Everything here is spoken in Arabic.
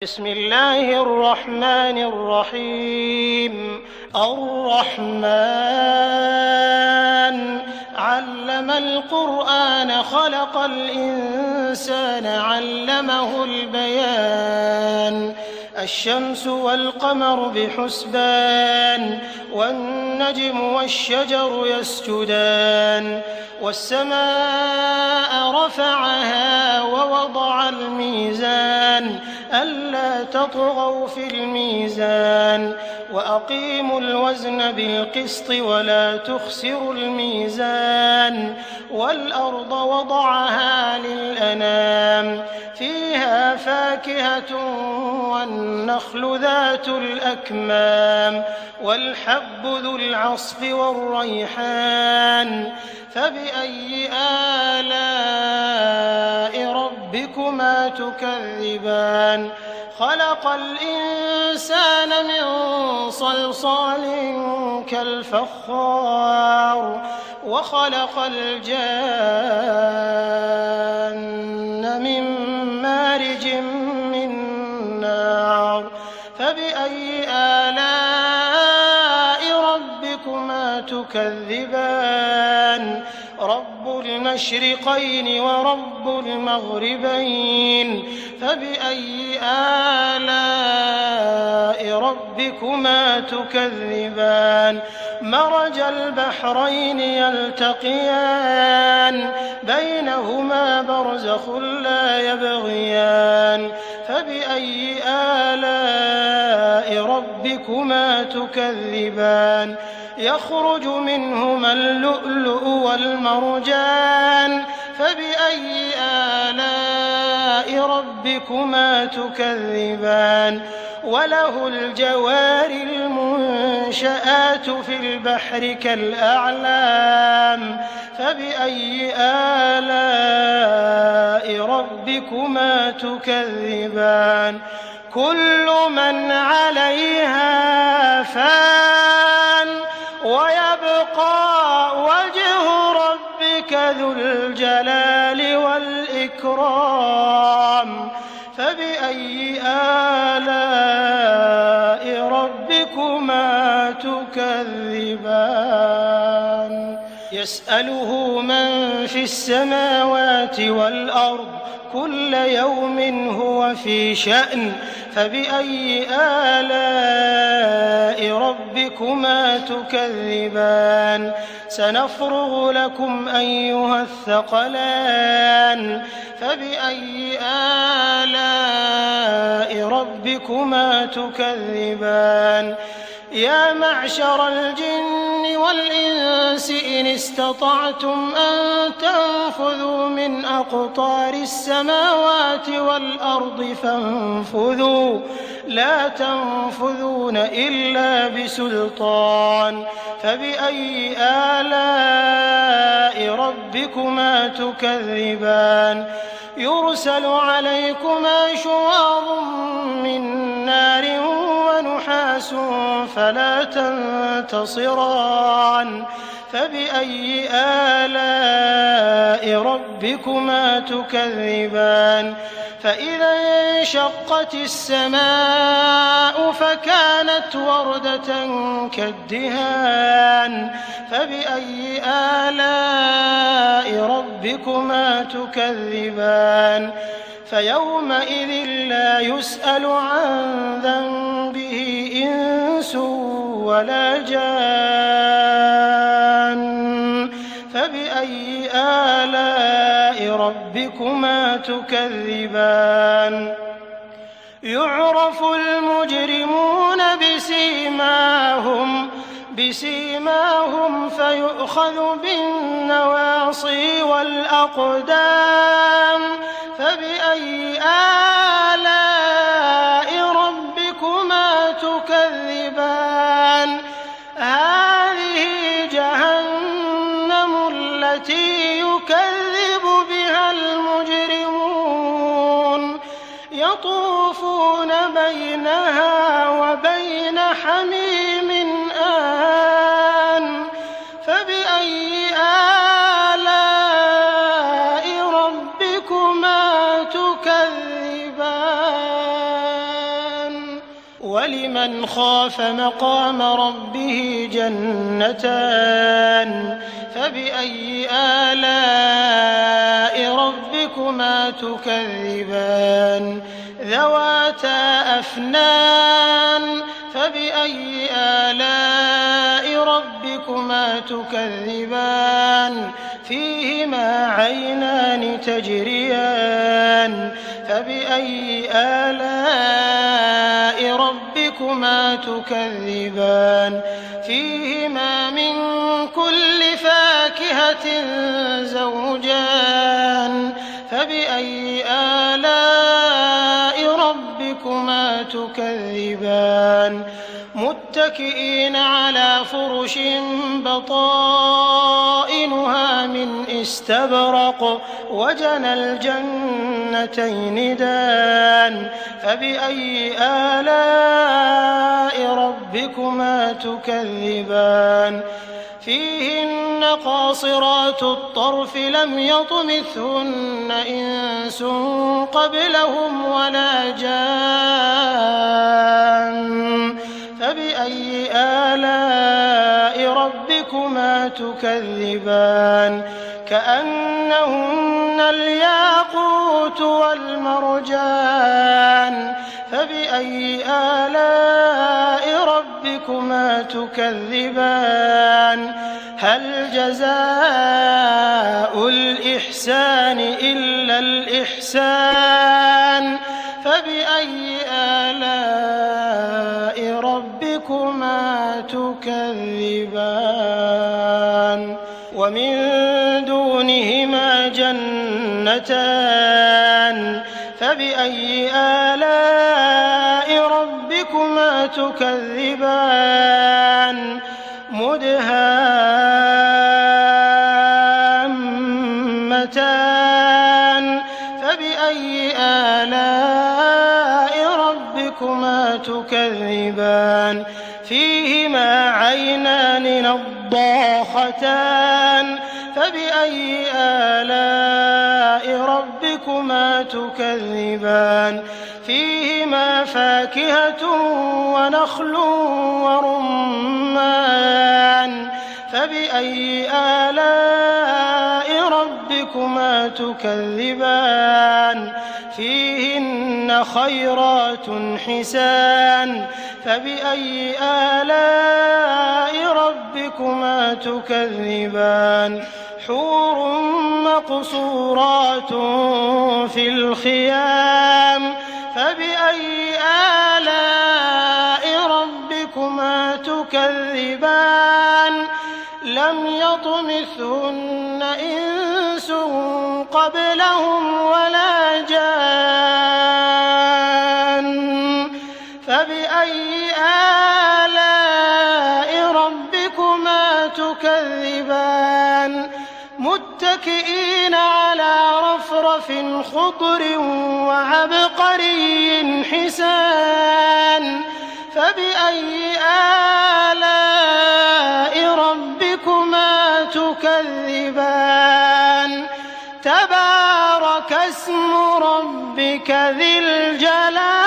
بسم الله الرحمن الرحيم. الرحمن علم القرآن خلق الإنسان علمه البيان. الشمس والقمر بحسبان والنجم والشجر يسجدان والسماء رفعها ووضع الميزان ألا تطغوا في الميزان وأقيموا الوزن بالقسط ولا تخسروا الميزان والأرض وضعها للأنام فيها فاكهة والنخل ذات الأكمام والحب ذو العصف والريحان فبأي آلاء ربكما تكذبان. خلق الإنسان من صلصال كالفخار وخلق الجان من مارج من نار فبأي آلاء ربكما تكذبان. رب المشرقين ورب المغربين فبأي آلاء ربكما تكذبان. مرج البحرين يلتقيان بينهما برزخ لا يبغيان فبأي آلاء ربكما تكذبان. يخرج منهما اللؤلؤ والمرجان فبأي آلاء ربكما تكذبان. وله الجوار المنشآت في البحر كالأعلام فبأي آلاء ربكما تكذبان. كل من عليها فان ويبقى وجه ربك ذو الجلال والإكرام فبأي آلاء ربكما تكذبان. يسأله من في السماوات والأرض كل يوم هو في شأن فبأي آلاء ربكما تكذبان. سنفرغ لكم أيها الثقلان فبأي آلاء ربكما تكذبان. يا معشر الجن والإنس إن استطعتم أن تنفذوا من أقطار السماوات والأرض فانفذوا لا تنفذون إلا بسلطان فبأي آلاء ربكما تكذبان. يرسل عليكما شواظ من نار ونحاس فلا تنتصران فبأي آلاء ربكما تكذبان. فإذا انشقت السماء فكانت وردة كالدهان فبأي آلاء ربكما تكذبان. فيومئذ لا يسأل عن ذنبه إنس ولا جان فبأي آلاء ربكما تكذبان. يعرف المجرمون بسيماهم فيؤخذ بالنواصي والأقدام فبأي آلاء ربكما تكذبان. هذه جهنم التي يكذب بها المجرمون يطوفون بينها وبين حميم آن فبأي آلاء ربكما تكذبان. ولمن خاف مقام ربه جنتان فبأي آلاء ربكما تكذبان ذواتا أفنان فبأي آلاء ربكما تكذبان فيهما عينان تجريان فبأي آلاء ربكما تكذبان فيهما من كل فاكهة زوجان فبأي آلاء ربكما تكذبان متكئين على فرش بطائنها من استبرق وجنى الجنتين دان فبأي آلاء ربكما تكذبان فيهن قاصرات الطرف لم يطمثهن إنس قبلهم ولا جان فبأي آلاء ربكما تكذبان كأنهن الياقوت والمرجان فبأي آلاء ربكما تكذبان هل جزاء الإحسان إلا الإحسان فبأي آلاء ربكما تكذبان ومن دونهما جنتان فبأي آلاء ربكما تكذبان مدهامتان فبأي آلاء ربكما تكذبان فيهما عينان نضاختان فبأي آلاء ربكما تكذبان فيهما فاكهة ونخل ورمان فبأي آلاء ربكما تكذبان فيهن خيرات حسان فبأي آلاء ربكما تكذبان حور مقصورات في الخيام فبأي آلاء ربكما تكذبان لم يطمثهن إنس قبلهم ولا جان فبأي آلاء ربكما تكذبان متكئين على رفرف خضر وعبقري حسان فبأي آلاء ربكما تكذبان تبارك اسم ربك ذي الجلال